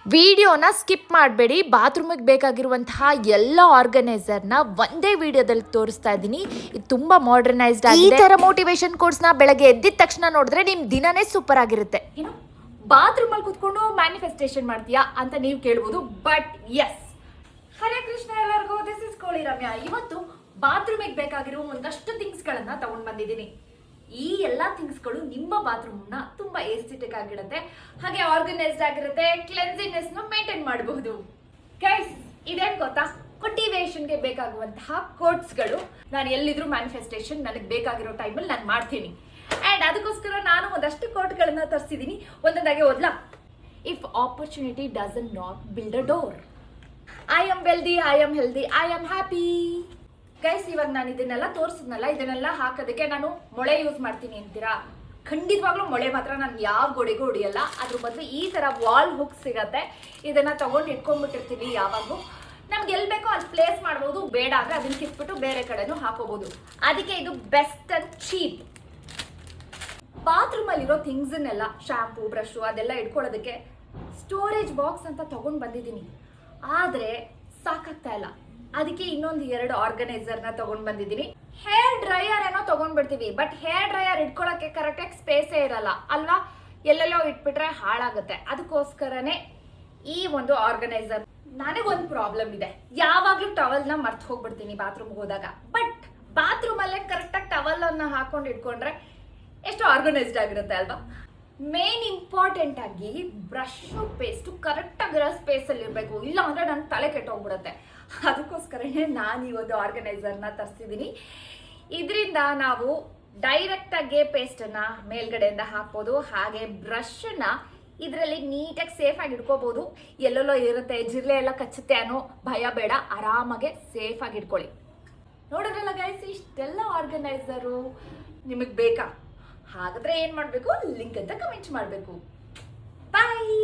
ವಿಡಿಯೋನ ಸ್ಕಿಪ್ ಮಾಡಬೇಡಿ. ಬಾತ್ರೂಮಿಗೆ ಬೇಕಾಗಿರುವಂತಹ ಎಲ್ಲ ಆರ್ಗನೈಸರ್ನ ಒಂದೇ ವಿಡಿಯೋದಲ್ಲಿ ತೋರಿಸ್ತಾ ಇದ್ದೀನಿ. ಇದು ತುಂಬಾ ಮಾಡರ್ನೈಸ್ಡ್ ಆಗಿದೆ. ಈ ತರ ಮೋಟಿವೇಶನ್ ಕೋರ್ಸ್ನ ಬೆಳಗ್ಗೆ ಎದ್ದಿದ ತಕ್ಷಣ ನೋಡಿದ್ರೆ ನಿಮ್ ದಿನನೇ ಸೂಪರ್ ಆಗಿರುತ್ತೆ. ಏನು ಬಾತ್ರೂಮ್ ಅಲ್ಲಿ ಕುತ್ಕೊಂಡು ಮ್ಯಾನಿಫೆಸ್ಟೇಷನ್ ಮಾಡ್ತೀಯಾ ಅಂತ ನೀವು ಕೇಳ್ಬೋದು. ಬಟ್ ಎಸ್, ಹರೇ ಕೃಷ್ಣ ಎಲ್ಲರಿಗೂ, ದಿಸ್ ಇಸ್ ಕೋಳಿ ರಮ್ಯಾ. ಇವತ್ತು ಬಾತ್ರೂಮಿಗೆ ಬೇಕಾಗಿರೋ ಒಂದಷ್ಟು ಥಿಂಗ್ಸ್ ಗಳನ್ನ ತಗೊಂಡ್ ಬಂದಿದ್ದೀನಿ. ಈ ಎಲ್ಲಾ ಥಿಂಗ್ಸ್ಗಳು ನಿಮ್ಮ ಬಾತ್ರೂಮ್ ನ ತುಂಬಾ ಏಸ್ಥೆಟಿಕ್ ಆಗಿರುತ್ತೆ, ಹಾಗೆ ಆರ್ಗನೈಸ್ಡ್ ಆಗಿರುತ್ತೆ, ಕ್ಲೆನ್ಸಿನೆಸ್ ನ ಮೇಂಟೈನ್ ಮಾಡಬಹುದು. ಗೈಸ್, ಇದೇನ್ ಗೊತ್ತಾ, ಮೋಟಿವೇಶನ್ಗೆ ಬೇಕಾಗುವಂತಹ ಕೋಟ್ಸ್ಗಳು ನಾನು ಎಲ್ಲಿದ್ರು ಮ್ಯಾನಿಫೆಸ್ಟೇಷನ್ ನನಗೆ ಬೇಕಾಗಿರೋ ಟೈಮಲ್ಲಿ ನಾನು ಮಾಡ್ತೀನಿ. ಅಂಡ್ ಅದಕ್ಕೋಸ್ಕರ ನಾನು ಒಂದಷ್ಟು ಕೋಟ್ಗಳನ್ನ ತರಿಸಿದ್ದೀನಿ. ಒಂದೊಂದಾಗೆ ಓದ್ಲಾ? If opportunity doesn't not build a door, I am wealthy, I am healthy, I am happy. Guys, ಇವಾಗ ನಾನು ಇದನ್ನೆಲ್ಲ ತೋರಿಸಿದ್ನಲ್ಲ, ಇದನ್ನೆಲ್ಲ ಹಾಕೋದಕ್ಕೆ ನಾನು ಮೊಳೆ ಯೂಸ್ ಮಾಡ್ತೀನಿ ಅಂತೀರಾ? ಖಂಡಿತವಾಗ್ಲೂ ಮೊಳೆ ಮಾತ್ರ ನಾನು ಯಾವ ಗೋಡೆಗೂ ಹೊಡಿಯಲ್ಲ. ಅದ್ರ ಬದಲು ಈ ತರ ವಾಲ್ ಹುಕ್ ಸಿಗತ್ತೆ, ಇದನ್ನ ತಗೊಂಡು ಇಟ್ಕೊಂಡ್ಬಿಟ್ಟಿರ್ತೀನಿ. ಯಾವಾಗೂ ನಮ್ಗೆ ಎಲ್ಲಿ ಬೇಕೋ ಅಲ್ಲಿ ಪ್ಲೇಸ್ ಮಾಡ್ಬೋದು, ಬೇಡ ಅಂದ್ರೆ ಅದನ್ನ ಕಿತ್ಬಿಟ್ಟು ಬೇರೆ ಕಡೆನೂ ಹಾಕೋಬಹುದು. ಅದಕ್ಕೆ ಇದು ಬೆಸ್ಟ್ ಅಂಡ್ ಚೀಪ್. ಬಾತ್ರೂಮ್ ಅಲ್ಲಿರೋ ಥಿಂಗ್ಸನ್ನೆಲ್ಲ, ಶಾಂಪೂ, ಬ್ರಷ್ ಅದೆಲ್ಲ ಇಟ್ಕೊಳ್ಳೋದಕ್ಕೆ ಸ್ಟೋರೇಜ್ ಬಾಕ್ಸ್ ಅಂತ ತಗೊಂಡ್ ಬಂದಿದ್ದೀನಿ. ಆದ್ರೆ ಸಾಕಾಗ್ತಾ ಇಲ್ಲ. ಅದಕ್ಕೆ ಇನ್ನೊಂದು 2 ಆರ್ಗನೈಸರ್ನ ತಗೊಂಡ್ ಬಂದಿದ್ದೀನಿ. ಹೇರ್ ಡ್ರೈಯರ್ ಏನೋ ತಗೊಂಡ್ಬಿಡ್ತೀವಿ, ಬಟ್ ಹೇರ್ ಡ್ರೈಯರ್ ಇಟ್ಕೊಳ್ಳೋಕೆ ಕರೆಕ್ಟಾಗಿ ಸ್ಪೇಸೇ ಇರಲ್ಲ ಅಲ್ವಾ? ಎಲ್ಲೆಲ್ಲೋ ಇಟ್ಬಿಟ್ರೆ ಹಾಳಾಗುತ್ತೆ. ಅದಕ್ಕೋಸ್ಕರನೇ ಈ ಒಂದು ಆರ್ಗನೈಸರ್. ನನಗೊಂದು ಪ್ರಾಬ್ಲಮ್ ಇದೆ, ಯಾವಾಗ್ಲೂ ಟವಲ್ನ ಮರ್ತು ಹೋಗ್ಬಿಡ್ತೀನಿ ಬಾತ್ರೂಮ್ಗೆ ಹೋದಾಗ. ಬಟ್ ಬಾತ್ರೂಮ್ ಅಲ್ಲೇ ಕರೆಕ್ಟಾಗಿ ಟವಲ್ ಅನ್ನ ಹಾಕೊಂಡು ಇಟ್ಕೊಂಡ್ರೆ ಎಷ್ಟು ಆರ್ಗನೈಸ್ಡ್ ಆಗಿರುತ್ತೆ ಅಲ್ವಾ? ಮೇನ್ ಇಂಪಾರ್ಟೆಂಟ್ ಆಗಿ ಬ್ರಷ್ ಪೇಸ್ಟ್ ಕರೆಕ್ಟ್ ಆಗಿರೋ ಸ್ಪೇಸ್ ಅಲ್ಲಿ ಇರಬೇಕು, ಇಲ್ಲ ಅಂದ್ರೆ ನನ್ನ ತಲೆ ಕೆಟ್ಟೋಗ್ಬಿಡುತ್ತೆ. ಅದಕ್ಕೋಸ್ಕರನೇ ನಾನು ಈ ಒಂದು ಆರ್ಗನೈಸರ್ನ ತರಿಸಿದ್ದೀನಿ. ಇದರಿಂದ ನಾವು ಡೈರೆಕ್ಟ್ ಆಗಿ ಪೇಸ್ಟ್ ಅನ್ನ ಮೇಲ್ಗಡೆಯಿಂದ ಹಾಕ್ಬೋದು, ಹಾಗೆ ಬ್ರಷ್ ನ ಇದರಲ್ಲಿ ನೀಟಾಗಿ ಸೇಫ್ ಆಗಿ ಇಟ್ಕೋಬಹುದು. ಎಲ್ಲೆಲ್ಲೋ ಇರುತ್ತೆ, ಜಿರ್ಲೆ ಎಲ್ಲ ಕಚ್ಚುತ್ತೆ ಅನ್ನೋ ಭಯ ಬೇಡ, ಆರಾಮಾಗೆ ಸೇಫ್ ಆಗಿ ಇಟ್ಕೊಳ್ಳಿ. ನೋಡಿದ್ರಲ್ಲ ಗೈಸ್, ಇಷ್ಟೆಲ್ಲ ಆರ್ಗನೈಸರು ನಿಮಗೆ ಬೇಕಾ? ಹಾಗಾದ್ರೆ ಏನ್ ಮಾಡ್ಬೇಕು? ಲಿಂಕ್ ಅಂತ ಕಮೆಂಟ್ ಮಾಡಬೇಕು. ಬಾಯ್.